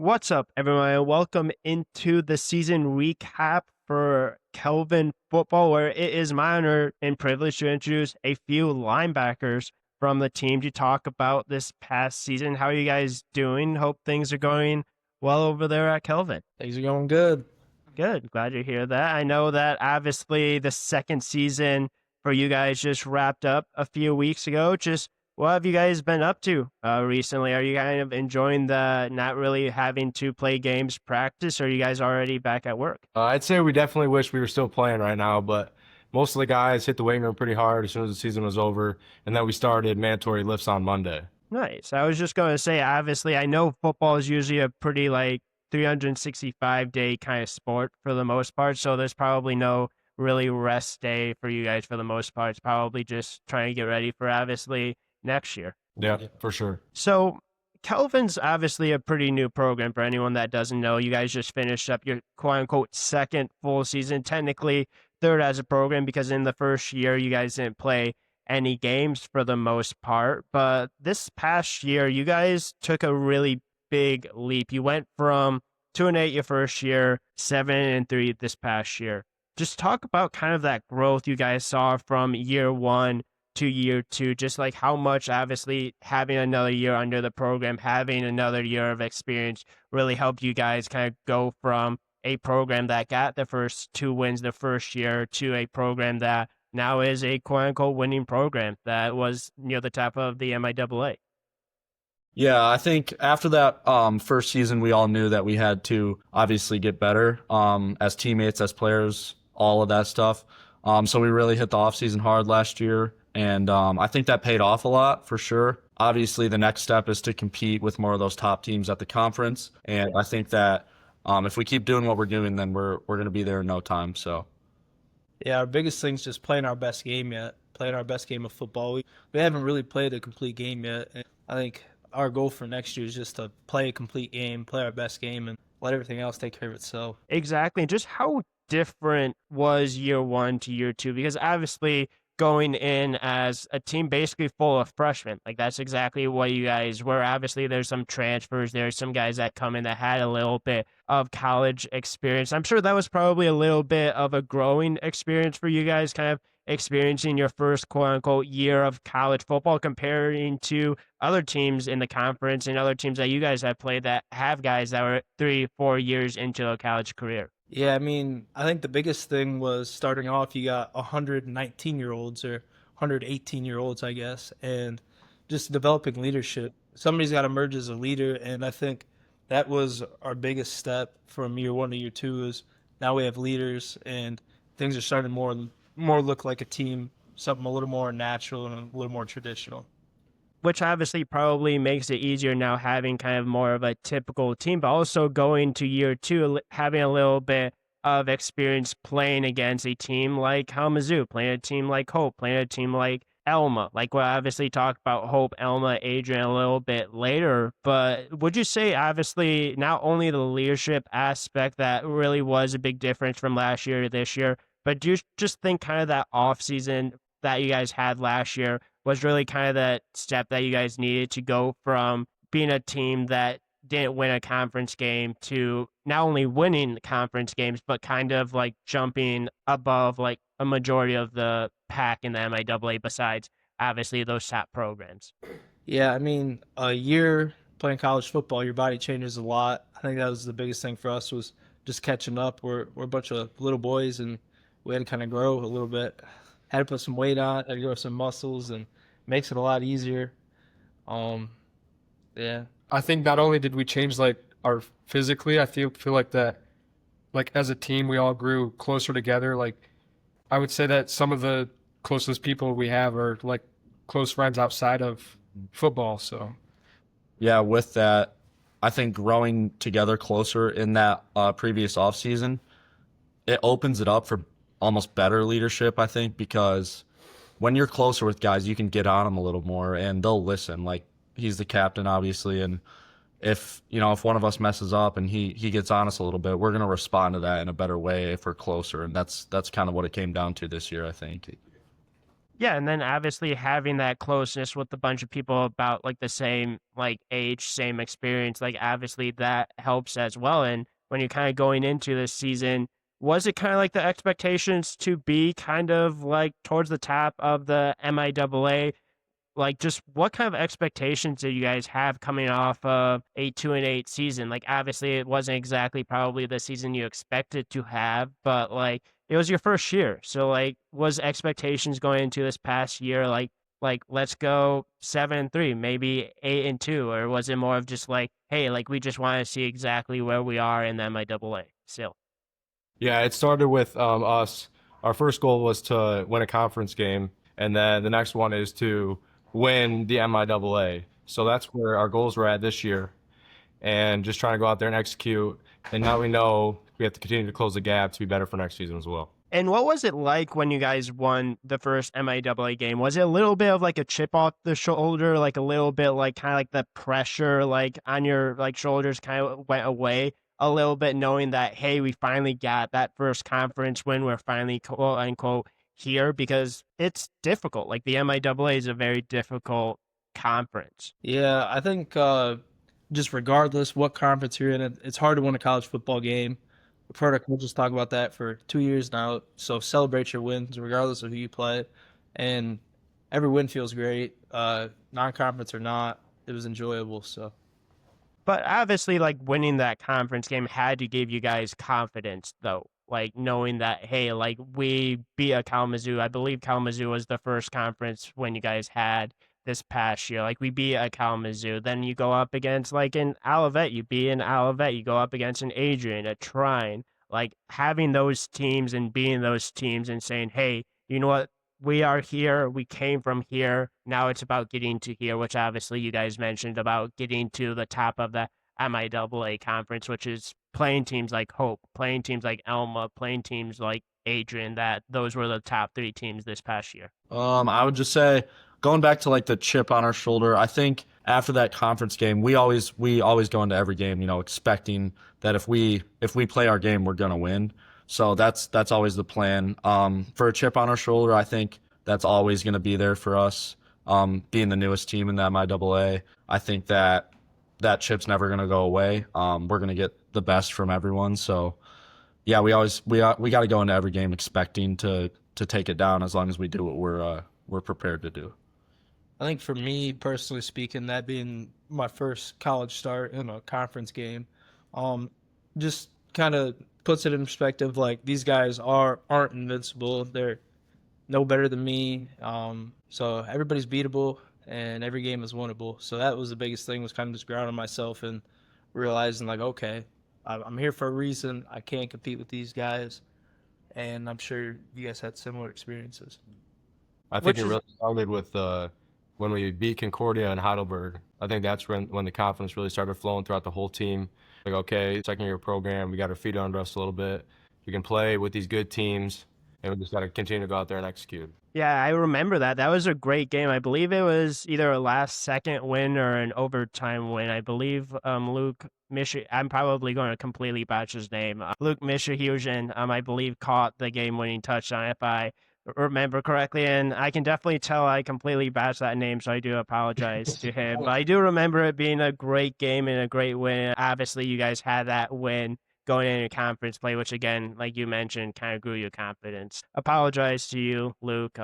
What's up, everyone? Welcome into the season recap for Kelvin football, where it is my honor and privilege to introduce a few linebackers from the team to talk about this past season. How are you guys doing? Hope things are going well over there at Kelvin. Things are going good. Good. Glad to hear that. I know that obviously the second season for you guys just wrapped up a few weeks ago. Just what have you guys been up to recently? Are you kind of enjoying the not really having to play games practice, or are you guys already back at work? I'd say we definitely wish we were still playing right now, but most of the guys hit the weight room pretty hard as soon as the season was over, and then we started mandatory lifts on Monday. Nice. I was just going to say, obviously, I know football is usually a pretty 365-day kind of sport for the most part. So there's probably no really rest day for you guys for the most part. It's probably just trying to get ready for obviously next year. Yeah, for sure. So Kelvin's obviously a pretty new program for anyone that doesn't know. You guys just finished up your quote unquote second full season, technically third as a program, because in the first year you guys didn't play any games for the most part. But this past year, you guys took a really big leap. You went from 2-8 your first year, 7-3 this past year. Just talk about kind of that growth you guys saw from year one to year two, just like how much obviously having another year under the program, having another year of experience really helped you guys kind of go from a program that got the first 2 wins the first year to a program that now is a quote unquote winning program that was near the top of the MIAA. Yeah, I think after that first season, we all knew that we had to obviously get better as teammates, as players, all of that stuff. So we really hit the offseason hard last year, and I think that paid off a lot for sure. Obviously, the next step is to compete with more of those top teams at the conference, and I think that if we keep doing what we're doing, then we're going to be there in no time. So. Yeah, our biggest thing is just playing our best game yet, playing our best game of football. We haven't really played a complete game yet. And I think our goal for next year is just to play a complete game, play our best game, and let everything else take care of itself. Exactly. And just how different was year one to year two? Because obviously going in as a team basically full of freshmen, like that's exactly what you guys were. Obviously there's some transfers, there's some guys that come in that had a little bit of college experience. I'm sure that was probably a little bit of a growing experience for you guys, kind of experiencing your first quote unquote year of college football comparing to other teams in the conference and other teams that you guys have played that have guys that were 3-4 years into a college career. Yeah, I mean, I think the biggest thing was starting off, you got 119-year-olds or 118-year-olds, I guess, and just developing leadership. Somebody's got to emerge as a leader, and I think that was our biggest step from year one to year two is now we have leaders, and things are starting to more look like a team, something a little more natural and a little more traditional. Which obviously probably makes it easier now having kind of more of a typical team, but also going to year two, having a little bit of experience playing against a team like Kalamazoo, playing a team like Hope, playing a team like Elma. Like we'll obviously talk about Hope, Elma, Adrian a little bit later, but would you say obviously not only the leadership aspect that really was a big difference from last year to this year, but do you just think kind of that off season that you guys had last year was really kind of that step that you guys needed to go from being a team that didn't win a conference game to not only winning the conference games, but kind of like jumping above like a majority of the pack in the MIAA besides obviously those top programs? Yeah, I mean, a year playing college football, your body changes a lot. I think that was the biggest thing for us was just catching up. We're a bunch of little boys, and we had to kind of grow a little bit. Had to put some weight on, had to grow some muscles, and makes it a lot easier. Yeah. I think not only did we change like our physically, I feel like that like as a team we all grew closer together. Like I would say that some of the closest people we have are like close friends outside of football. So Yeah, with that, I think growing together closer in that previous offseason, it opens it up for almost better leadership, I think, because when you're closer with guys, you can get on them a little more and they'll listen. Like he's the captain, obviously, and if one of us messes up and he gets on us a little bit, we're going to respond to that in a better way if we're closer, and that's kind of what it came down to this year, I think. Yeah, and then obviously having that closeness with a bunch of people about like the same like age, same experience, like obviously that helps as well. And when you're kind of going into this season, was it kind of like the expectations to be kind of like towards the top of the MIAA? Like, just what kind of expectations do you guys have coming off of a 2-8 season? Like, obviously, it wasn't exactly probably the season you expected to have, but like, it was your first year. So, like, was expectations going into this past year like let's go 7-3, maybe 8-2, or was it more of just like, hey, like we just want to see exactly where we are in the MIAA still? Yeah, it started with us. Our first goal was to win a conference game, and then the next one is to win the MIAA. So that's where our goals were at this year, and just trying to go out there and execute. And now we know we have to continue to close the gap to be better for next season as well. And what was it like when you guys won the first MIAA game? Was it a little bit of like a chip off the shoulder, like a little bit like kind of like the pressure like on your like shoulders kind of went away a little bit, knowing that hey, we finally got that first conference win. We're finally quote unquote here because it's difficult. Like the MIAA is a very difficult conference. Yeah, I think just regardless what conference you're in, it's hard to win a college football game. We've heard our coaches talk about that for 2 years now. So celebrate your wins regardless of who you play, and every win feels great, non-conference or not. It was enjoyable. So But obviously, like winning that conference game had to give you guys confidence, though. Like knowing that, hey, like we beat a Kalamazoo. I believe Kalamazoo was the first conference when you guys had this past year. Like we beat a Kalamazoo. Then you go up against like an Olivet. You beat an Olivet. You go up against an Adrian, a Trine. Like having those teams and being those teams and saying, hey, you know what? We are here. We came from here. Now it's about getting to here, which obviously you guys mentioned about getting to the top of the MIAA conference, which is playing teams like Hope, playing teams like Elma, playing teams like Adrian. That those were the top three teams this past year. I would just say going back to like the chip on our shoulder, I think after that conference game, we always go into every game, expecting that if we play our game, we're gonna win. So that's always the plan. For a chip on our shoulder, I think that's always gonna be there for us. Being the newest team in the MIAA, I think that chip's never gonna go away. We're gonna get the best from everyone. So yeah, we got to go into every game expecting to take it down as long as we do what we're prepared to do. I think for me personally speaking, that being my first college start in a conference game, just kind of puts it in perspective. Like these guys aren't invincible. They're no better than me. So everybody's beatable and every game is winnable. So that was the biggest thing, was kind of just grounding myself and realizing like, okay, I'm here for a reason. I can't compete with these guys. And I'm sure you guys had similar experiences. I think Which it is- really started with when we beat Concordia and Heidelberg. I think that's when the confidence really started flowing throughout the whole team. Like, okay, second year program, we got our feet under us a little bit. We can play with these good teams, and we just got to continue to go out there and execute. Yeah, I remember that. That was a great game. I believe it was either a last second win or an overtime win. I believe Luke Misha, I'm probably going to completely botch his name. Luke Mishahusian, I believe, caught the game-winning touchdown, if I remember correctly. And I can definitely tell I completely botched that name, so I do apologize to him. But I do remember it being a great game and a great win. Obviously, you guys had that win going into conference play, which again, like you mentioned, kind of grew your confidence. Apologize to you, Luke.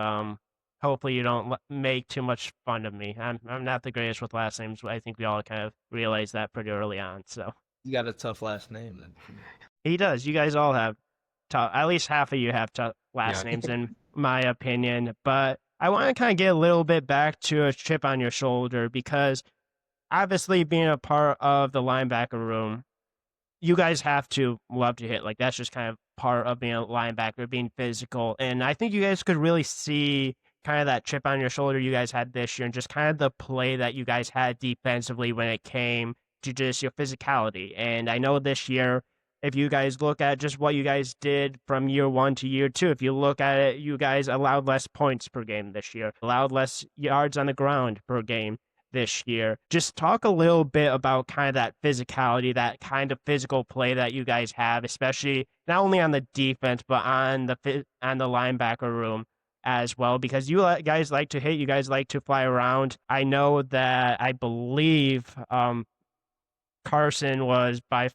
Hopefully you don't make too much fun of me. I'm not the greatest with last names, but I think we all kind of realized that pretty early on. So You got a tough last name then. he does. You guys all have tough. At least half of you have tough last Yeah. names, in my opinion. But I want to kind of get a little bit back to a chip on your shoulder because obviously being a part of the linebacker room, you guys have to love to hit. Like that's just kind of part of being a linebacker, being physical. And I think you guys could really see kind of that chip on your shoulder you guys had this year and just kind of the play that you guys had defensively when it came to just your physicality. And I know this year, if you guys look at just what you guys did from year one to year two, if you look at it, you guys allowed less points per game this year, allowed less yards on the ground per game this year. Just talk a little bit about kind of that physicality, that kind of physical play that you guys have, especially not only on the defense but on the linebacker room. as well, because you guys like to hit, you guys like to fly around. I know that I believe Carson was by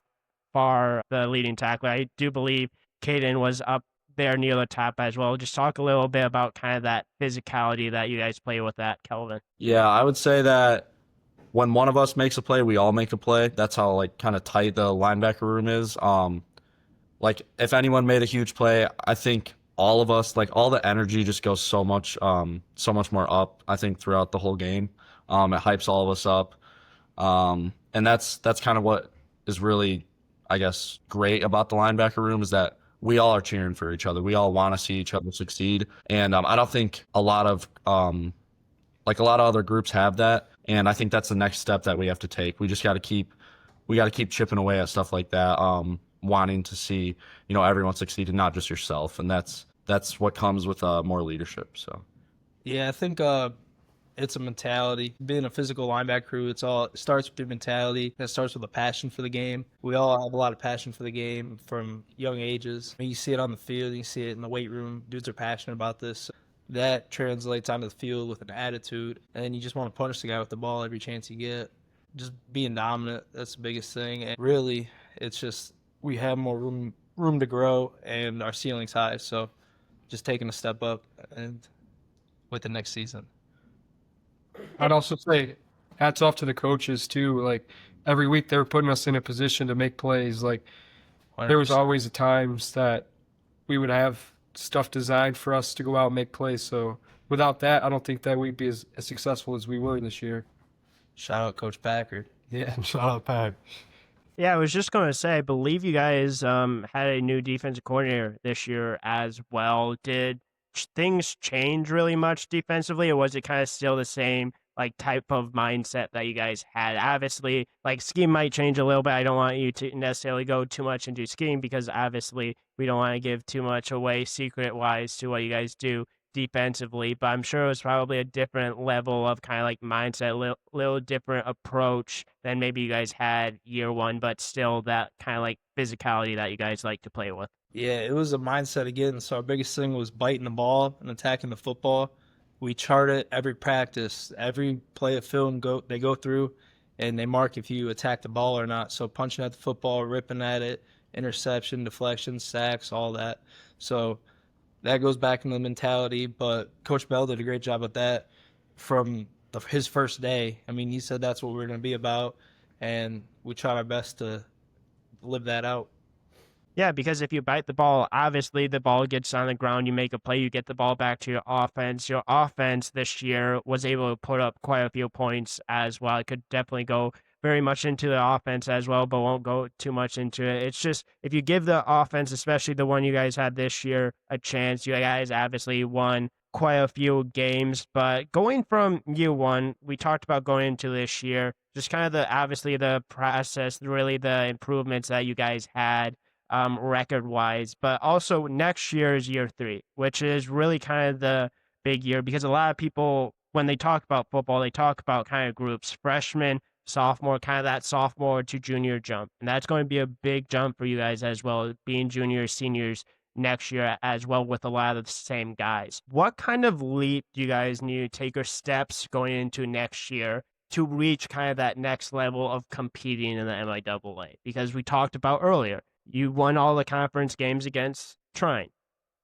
far the leading tackler. I do believe Caden was up there near the top as well. Just talk a little bit about kind of that physicality that you guys play with that, Kelvin. Yeah, I would say that when one of us makes a play, we all make a play. That's how like kind of tight the linebacker room is. Like if anyone made a huge play, I think all of us, like all the energy just goes so much more up, I think, throughout the whole game. It hypes all of us up. And that's kind of what is really, I guess, great about the linebacker room is that we all are cheering for each other. We all want to see each other succeed. And I don't think a lot of other groups have that. And I think that's the next step that we have to take. We just got to keep chipping away at stuff like that. Wanting to see, everyone succeed and not just yourself. And that's what comes with more leadership. So, Yeah, I think it's a mentality. Being a physical linebacker crew, it starts with your mentality. It starts with a passion for the game. We all have a lot of passion for the game from young ages. You see it on the field, you see it in the weight room. Dudes are passionate about this. That translates onto the field with an attitude, and you just want to punish the guy with the ball every chance you get. Just being dominant, that's the biggest thing. And really, it's just we have more room to grow, and our ceiling's high. So just taking a step up and with the next season. I'd also say hats off to the coaches too. Like every week they were putting us in a position to make plays. Like there was 100%. always times that we would have stuff designed for us to go out and make plays. So without that, I don't think that we'd be as successful as we were this year. Shout out Coach Packard. Yeah. Shout out, Pack. Yeah, I was just going to say, I believe you guys had a new defensive coordinator this year as well. Did things change really much defensively, or was it kind of still the same like type of mindset that you guys had? Obviously, like scheme might change a little bit. I don't want you to necessarily go too much into scheme because obviously we don't want to give too much away secret-wise to what you guys do defensively, but I'm sure it was probably a different level of kind of like mindset, little different approach than maybe you guys had year one, but still that kind of like physicality that you guys like to play with. Yeah, it was a mindset again. So our biggest thing was biting the ball and attacking the football. We chart it every practice, every play of film they go through, and they mark if you attack the ball or not. So punching at the football, ripping at it, interception, deflection, sacks, all that. So that goes back into the mentality. But Coach Bell did a great job with that from his first day. I mean, he said that's what we're going to be about, and we tried our best to live that out. Yeah, because if you bite the ball, obviously the ball gets on the ground, you make a play, you get the ball back to your offense. Your offense this year was able to put up quite a few points as well. It could definitely go very much into the offense as well, but won't go too much into it. It's just if you give the offense, especially the one you guys had this year, a chance, you guys obviously won quite a few games. But going from year one, we talked about going into this year, just kind of obviously the process, really the improvements that you guys had record wise, but also next year is year 3, which is really kind of the big year because a lot of people, when they talk about football, they talk about kind of groups, freshman, sophomore, kind of that sophomore to junior jump. And that's going to be a big jump for you guys as well, being juniors, seniors next year as well with a lot of the same guys. What kind of leap do you guys need to take or steps going into next year to reach kind of that next level of competing in the MIAA? Because we talked about earlier, you won all the conference games against Trine,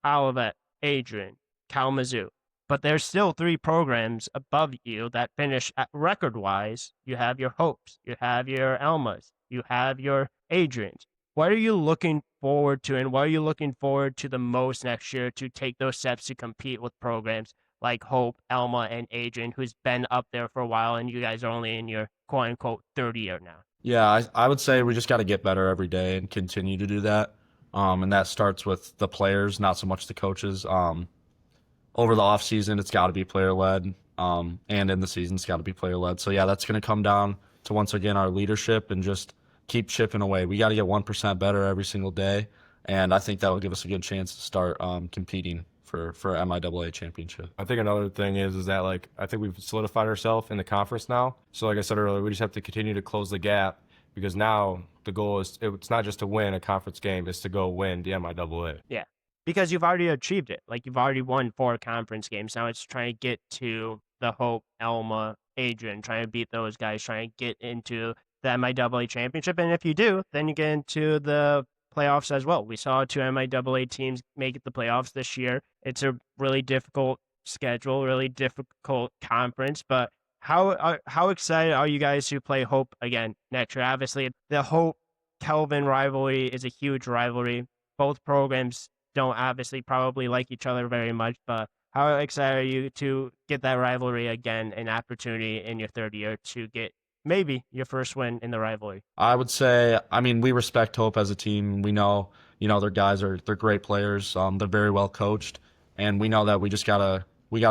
Olivet, Adrian, Kalamazoo. But there's still 3 programs above you that finish at record-wise. You have your Hopes, you have your Elmas, you have your Adrians. What are you looking forward to, and what are you looking forward to the most next year to take those steps to compete with programs like Hope, Elma, and Adrian, who's been up there for a while, and you guys are only in your quote-unquote 3rd year now? Yeah, I would say we just got to get better every day and continue to do that. And that starts with the players, not so much the coaches. Over the off season, it's got to be player led. And in the season, it's got to be player led. So yeah, that's going to come down to once again our leadership and just keep chipping away. We got to get 1% better every single day, and I think that will give us a good chance to start competing for MIAA championship. I think another thing is that like I think we've solidified ourselves in the conference now. So like I said earlier, we just have to continue to close the gap because now the goal is it's not just to win a conference game, it's to go win the MIAA. Yeah. because you've already achieved it. Like you've already won 4 conference games. Now it's trying to get to the Hope, Elma, Adrian, trying to beat those guys, trying to get into the MIAA championship. And if you do, then you get into the playoffs as well. We saw 2 MIAA teams make it the playoffs this year. It's a really difficult schedule, really difficult conference, but how excited are you guys to play Hope again next year? Obviously, the Hope Kelvin rivalry is a huge rivalry. Both programs don't obviously probably like each other very much, but how excited are you to get that rivalry again, an opportunity in your third year to get maybe your first win in the rivalry? I would say, I mean, we respect Hope as a team. We know, their guys they're great players. They're very well coached, and we know that we gotta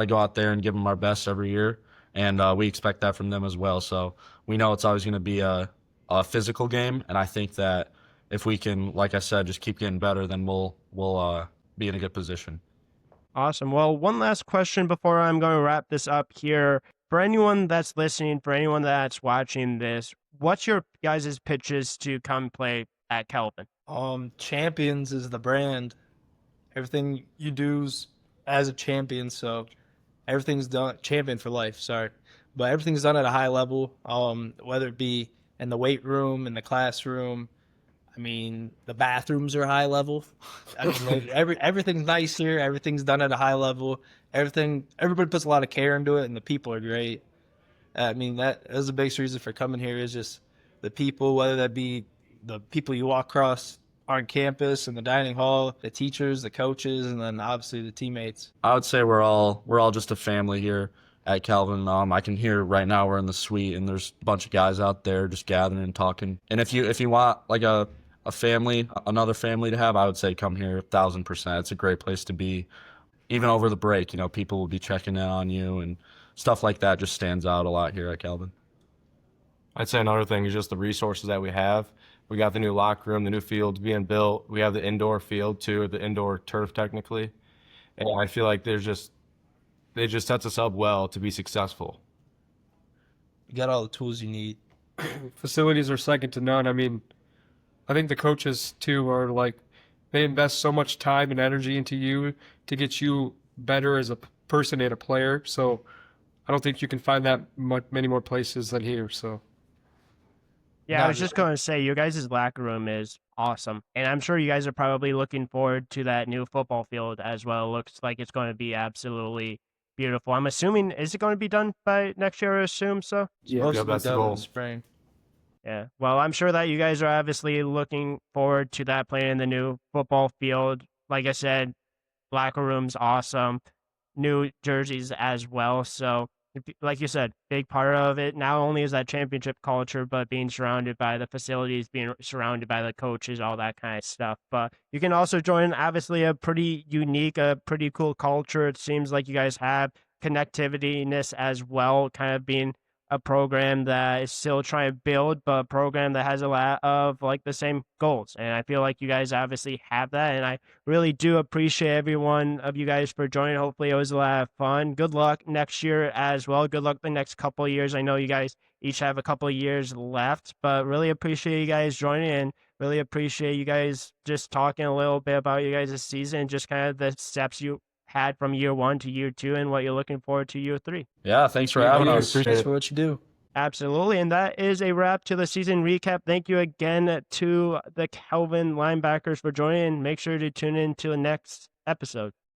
go out there and give them our best every year, and we expect that from them as well. So we know it's always going to be a physical game, and I think that if we can, like I said, just keep getting better, then we'll be in a good position. Awesome. Well, one last question before I'm going to wrap this up here. For anyone that's listening, for anyone that's watching this, what's your guys' pitches to come play at Kelvin? Champions is the brand. Everything you do's as a champion, so everything's done champion for life, sorry. But everything's done at a high level, whether it be in the weight room, in the classroom. I mean, the bathrooms are high level. I mean, everything's nice here. Everything's done at a high level. Everybody puts a lot of care into it, and the people are great. I mean, that is the biggest reason for coming here is just the people, whether that be the people you walk across on campus in the dining hall, the teachers, the coaches, and then obviously the teammates. I would say we're all just a family here at Calvin. I can hear right now we're in the suite and there's a bunch of guys out there just gathering and talking. And if you want like a family, another family to have, I would say come here 1,000%. It's a great place to be. Even over the break, people will be checking in on you and stuff like that just stands out a lot here at Calvin. I'd say another thing is just the resources that we have. We got the new locker room, the new fields being built. We have the indoor field too, the indoor turf technically. And I feel like it just sets us up well to be successful. You got all the tools you need. Facilities are second to none. I mean, I think the coaches too are like, they invest so much time and energy into you to get you better as a person and a player. So I don't think you can find that many more places than here. So Yeah, I was just going to say, your guys' locker room is awesome. And I'm sure you guys are probably looking forward to that new football field as well. It looks like it's going to be absolutely beautiful. I'm assuming, is it going to be done by next year, I assume so? Supposed to be that's the done in goal. the spring. Yeah. Well, I'm sure that you guys are obviously looking forward to that playing in the new football field. Like I said, locker room's awesome. New jerseys as well. So, like you said, big part of it not only is that championship culture, but being surrounded by the facilities, being surrounded by the coaches, all that kind of stuff. But you can also join, obviously, a pretty unique, a pretty cool culture. It seems like you guys have connectivityness as well, kind of being a program that is still trying to build, but a program that has a lot of like the same goals. And I feel like you guys obviously have that. And I really do appreciate every one of you guys for joining. Hopefully it was a lot of fun. Good luck next year as well. Good luck the next couple of years. I know you guys each have a couple of years left, but really appreciate you guys joining and really appreciate you guys just talking a little bit about you guys' season, just kind of the steps you had from year 1 to year 2 and what you're looking forward to year 3. Yeah, thanks for having us. Thanks for what you do. Absolutely. And that is a wrap to the season recap. Thank you again to the Kelvin linebackers for joining. Make sure to tune in to the next episode.